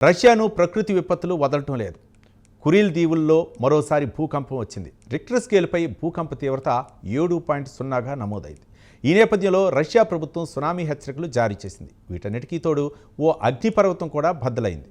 రష్యాను ప్రకృతి విపత్తులు వదలటం లేదు. కురిల్ దీవుల్లో మరోసారి భూకంపం వచ్చింది. రిక్టర్ స్కేల్పై భూకంప తీవ్రత 7.0గా నమోదైంది. ఈ నేపథ్యంలో రష్యా ప్రభుత్వం సునామీ హెచ్చరికలు జారీ చేసింది. వీటన్నిటికీ తోడు ఓ అగ్నిపర్వతం కూడా బద్దలైంది.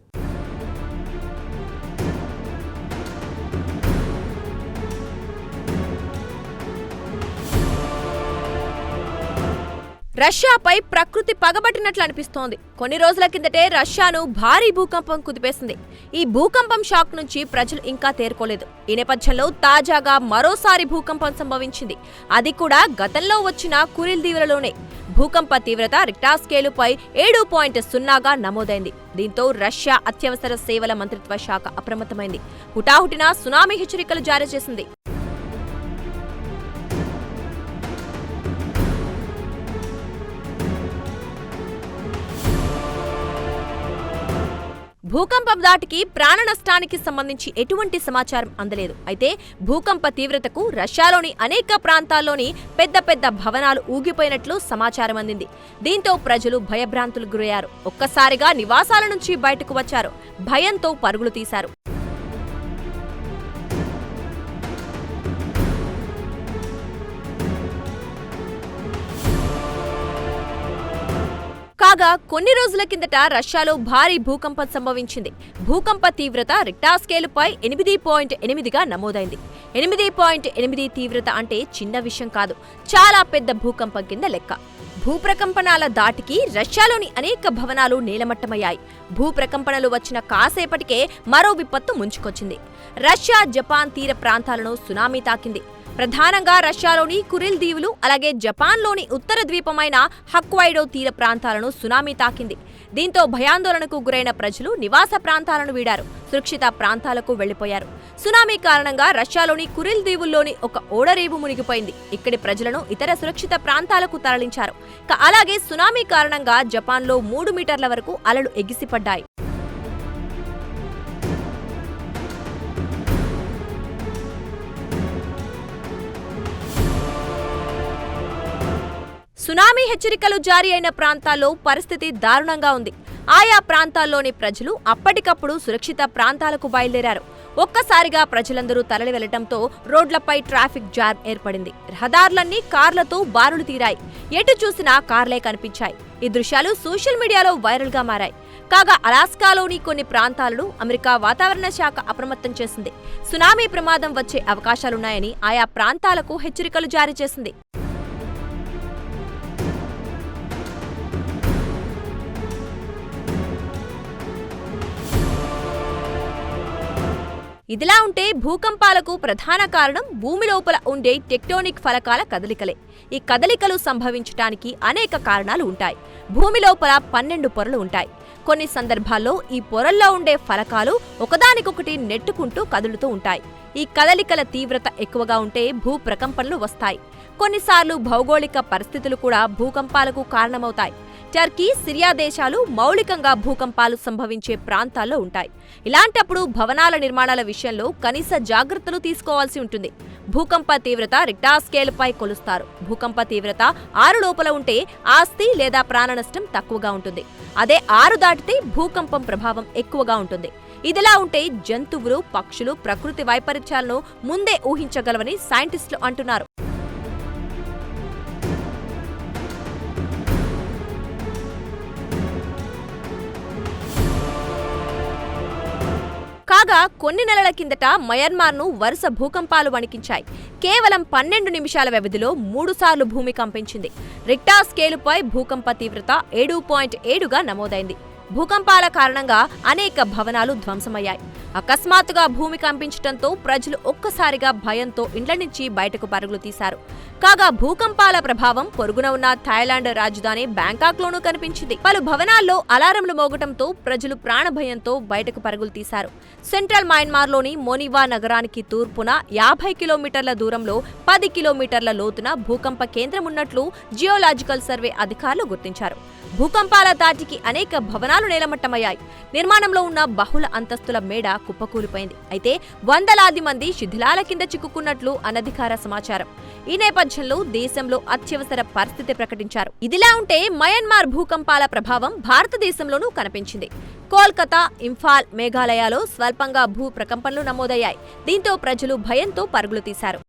రష్యాపై ప్రకృతి పగబట్టినట్లు అనిపిస్తోంది. కొన్ని రోజుల కిందటే రష్యాను భారీ భూకంపం కుదిపేసింది. ఈ భూకంపం షాక్ నుంచి ప్రజలు ఇంకా తేరుకోలేదు. ఈ నేపథ్యంలో తాజాగా మరోసారి భూకంపం సంభవించింది. అది కూడా గతంలో వచ్చిన కురిల్ దీవులలోనే. భూకంప తీవ్రత రిక్టర్ స్కేలుపై 7.0గా నమోదైంది. దీంతో రష్యా అత్యవసర సేవల మంత్రిత్వ శాఖ అప్రమత్తమైంది. హుటాహుటిన సునామీ హెచ్చరికలు జారీ చేసింది. భూకంపం దాటికి ప్రాణ నష్టానికి సంబంధించి ఎటువంటి సమాచారం అందలేదు. అయితే భూకంప తీవ్రతకు రష్యాలోని అనేక ప్రాంతాల్లోని పెద్ద భవనాలు ఊగిపోయినట్లు సమాచారం అందింది. దీంతో ప్రజలు భయభ్రాంతులకు గురయ్యారు. ఒక్కసారిగా నివాసాల నుంచి బయటకు వచ్చారు. భయంతో పరుగులు తీశారు. కాగా కొన్ని రోజుల కిందట రష్యాలో భారీ భూకంపం సంభవించింది. భూకంప తీవ్రత రిక్టర్ స్కేలుపై 8.8గా నమోదైంది. 8.8 తీవ్రత అంటే చిన్న విషయం కాదు, చాలా పెద్ద భూకంపం కింద లెక్క. భూప్రకంపనాల దాటికి రష్యాలోని అనేక భవనాలు నేలమట్టమయ్యాయి. భూప్రకంపనలు వచ్చిన కాసేపటికే మరో విపత్తు ముంచుకొచ్చింది. రష్యా, జపాన్ తీర ప్రాంతాలను సునామీ తాకింది. ప్రధానంగా రష్యాలోని కురిల్ దీవులు, అలాగే జపాన్లోని ఉత్తర ద్వీపమైన హోక్కైడో తీర ప్రాంతాలను సునామీ తాకింది. దీంతో భయాందోళనకు గురైన ప్రజలు నివాస ప్రాంతాలను వీడారు. సురక్షిత ప్రాంతాలకు వెళ్లిపోయారు. సునామీ కారణంగా రష్యాలోని కురిల్ దీవుల్లోని ఒక ఓడరేవు మునిగిపోయింది. ఇక్కడి ప్రజలను ఇతర సురక్షిత ప్రాంతాలకు తరలించారు. అలాగే సునామీ కారణంగా జపాన్లో 3 మీటర్ల వరకు అలలు ఎగిసిపడ్డాయి. సునామీ హెచ్చరికలు జారీ అయిన ప్రాంతాల్లో పరిస్థితి దారుణంగా ఉంది. ఆయా ప్రాంతాల్లోని ప్రజలు అప్పటికప్పుడు సురక్షిత ప్రాంతాలకు బయలుదేరారు. ఒక్కసారిగా ప్రజలందరూ తరలి వెళ్లడంతో రోడ్లపై ట్రాఫిక్ జామ్ ఏర్పడింది. రహదారులన్నీ కార్లతో బారులు తీరాయి. ఎటు చూసినా కార్లే కనిపించాయి. ఈ దృశ్యాలు సోషల్ మీడియాలో వైరల్ గా మారాయి. కాగా అలాస్కాలోని కొన్ని ప్రాంతాలను అమెరికా వాతావరణ శాఖ అప్రమత్తం చేసింది. సునామీ ప్రమాదం వచ్చే అవకాశాలున్నాయని ఆయా ప్రాంతాలకు హెచ్చరికలు జారీ చేసింది. ఇదిలా ఉంటే భూకంపాలకు ప్రధాన కారణం భూమి లోపల ఉండే టెక్టోనిక్ ఫలకాల కదలికలే. ఈ కదలికలు సంభవించటానికి అనేక కారణాలు ఉంటాయి. భూమి లోపల 12 పొరలు ఉంటాయి. కొన్ని సందర్భాల్లో ఈ పొరల్లో ఉండే ఫలకాలు ఒకదానికొకటి నెట్టుకుంటూ కదులుతూ ఉంటాయి. ఈ కదలికల తీవ్రత ఎక్కువగా ఉంటే భూ ప్రకంపనలు వస్తాయి. కొన్నిసార్లు భౌగోళిక పరిస్థితులు కూడా భూకంపాలకు కారణమవుతాయి. టర్కీ, సిరియా దేశాలు మౌలికంగా భూకంపాలు సంభవించే ప్రాంతాల్లో ఉంటాయి. ఇలాంటప్పుడు భవనాల నిర్మాణాల విషయంలో కనీస జాగ్రత్తలు తీసుకోవాల్సి ఉంటుంది. భూకంప తీవ్రత రిక్టర్ స్కేలుపై కొలుస్తారు. భూకంప తీవ్రత 6 లోపల ఉంటే ఆస్తి లేదా ప్రాణ నష్టం తక్కువగా ఉంటుంది. అదే 6 దాటితే భూకంపం ప్రభావం ఎక్కువగా ఉంటుంది. ఇదిలా ఉంటే జంతువులు, పక్షులు ప్రకృతి వైపరీత్యాలను ముందే ఊహించగలవని సైంటిస్టులు అంటున్నారు. కాగా కొన్ని నెలల కిందట మయన్మార్ను వరుస భూకంపాలు వణికించాయి. కేవలం 12 నిమిషాల వ్యవధిలో 3 సార్లు భూమి కంపించింది. రిక్టర్ స్కేలుపై భూకంప తీవ్రత 7.7గా నమోదైంది. భూకంపాల కారణంగా అనేక భవనాలు ధ్వంసమయ్యాయి. అకస్మాత్తుగా భూమి కంపించడంతో ప్రజలు ఒక్కసారిగా భయంతో ఇండ్ల నుంచి బయటకు పరుగులు తీశారు. కాగా భూకంపాల ప్రభావం పొరుగున ఉన్న థాయిలాండ్ రాజధాని బ్యాంకాక్లోనూ కనిపించింది. పలు భవనాల్లో అలారంలు మోగటంతో ప్రజలు ప్రాణభయంతో బయటకు పరుగులు తీశారు. సెంట్రల్ మయన్మార్లోని మోనివా నగరానికి తూర్పున 50 కిలోమీటర్ల దూరంలో 10 కిలోమీటర్ల లోతున భూకంప కేంద్రం ఉన్నట్లు జియోలాజికల్ సర్వే అధికారులు గుర్తించారు. భూకంపాల ధాటికి అనేక భవనాలు నేలమట్టమయ్యాయి. నిర్మాణంలో ఉన్న బహుళ అంతస్తుల మేడ కుప్పకూలిపోయింది. అయితే వందలాది మంది శిథిలాల కింద చిక్కుకున్నట్లు అనధికార సమాచారం. ఈ నేపథ్యంలో దేశంలో అత్యవసర పరిస్థితి ప్రకటించారు. ఇదిలా ఉంటే మయన్మార్ భూకంపాల ప్రభావం భారతదేశంలోనూ కనిపించింది. కోల్కతా, ఇంఫాల్, మేఘాలయలో స్వల్పంగా భూ ప్రకంపనలు నమోదయ్యాయి. దీంతో ప్రజలు భయంతో పరుగులు తీశారు.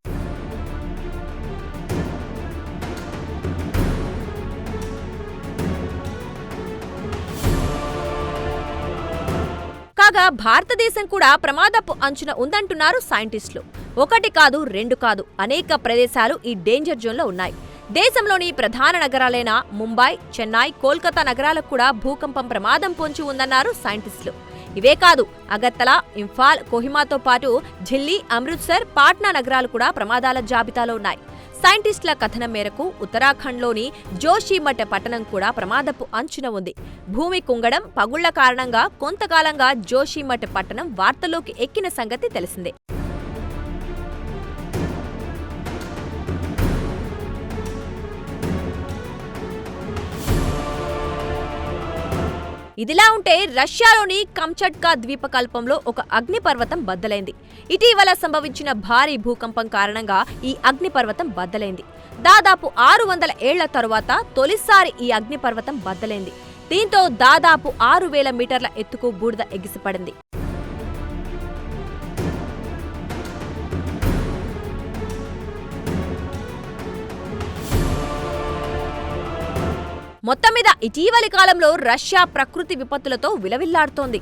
కాగా భారతదేశం కూడా ప్రమాదపు అంచున ఉందంటున్నారు సైంటిస్టులు. ఒకటి కాదు, రెండు కాదు, అనేక ప్రదేశాలు ఈ డేంజర్ జోన్లో ఉన్నాయి. దేశంలోని ప్రధాన నగరాలైన ముంబై, చెన్నై, కోల్కతా నగరాలకు కూడా భూకంపం ప్రమాదం పొంచి ఉందన్నారు సైంటిస్టులు. ఇవే కాదు, అగర్తలా, ఇంఫాల్, కోహిమాతో పాటు ఢిల్లీ, అమృత్సర్, పాట్నా నగరాలు కూడా ప్రమాదాల జాబితాలో ఉన్నాయి. సైంటిస్టుల కథనం మేరకు ఉత్తరాఖండ్లోని జోషిమఠ్ పట్టణం కూడా ప్రమాదపు అంచున ఉంది. భూమి కుంగడం, పగుళ్ల కారణంగా కొంతకాలంగా జోషిమఠ్ పట్టణం వార్తల్లోకి ఎక్కిన సంగతి తెలిసిందే. ఇదిలా ఉంటే రష్యాలోని కంచట్కా ద్వీపకల్పంలో ఒక అగ్నిపర్వతం బద్దలైంది. ఇటీవల సంభవించిన భారీ భూకంపం కారణంగా ఈ అగ్నిపర్వతం బద్దలైంది. దాదాపు 600 ఏళ్ల తరువాత తొలిసారి ఈ అగ్నిపర్వతం బద్దలైంది. దీంతో దాదాపు 6000 మీటర్ల ఎత్తుకు బూడిద ఎగిసిపడింది. మొత్తం మీద ఇటీవలి కాలంలో రష్యా ప్రకృతి విపత్తులతో విలవిల్లాడుతోంది.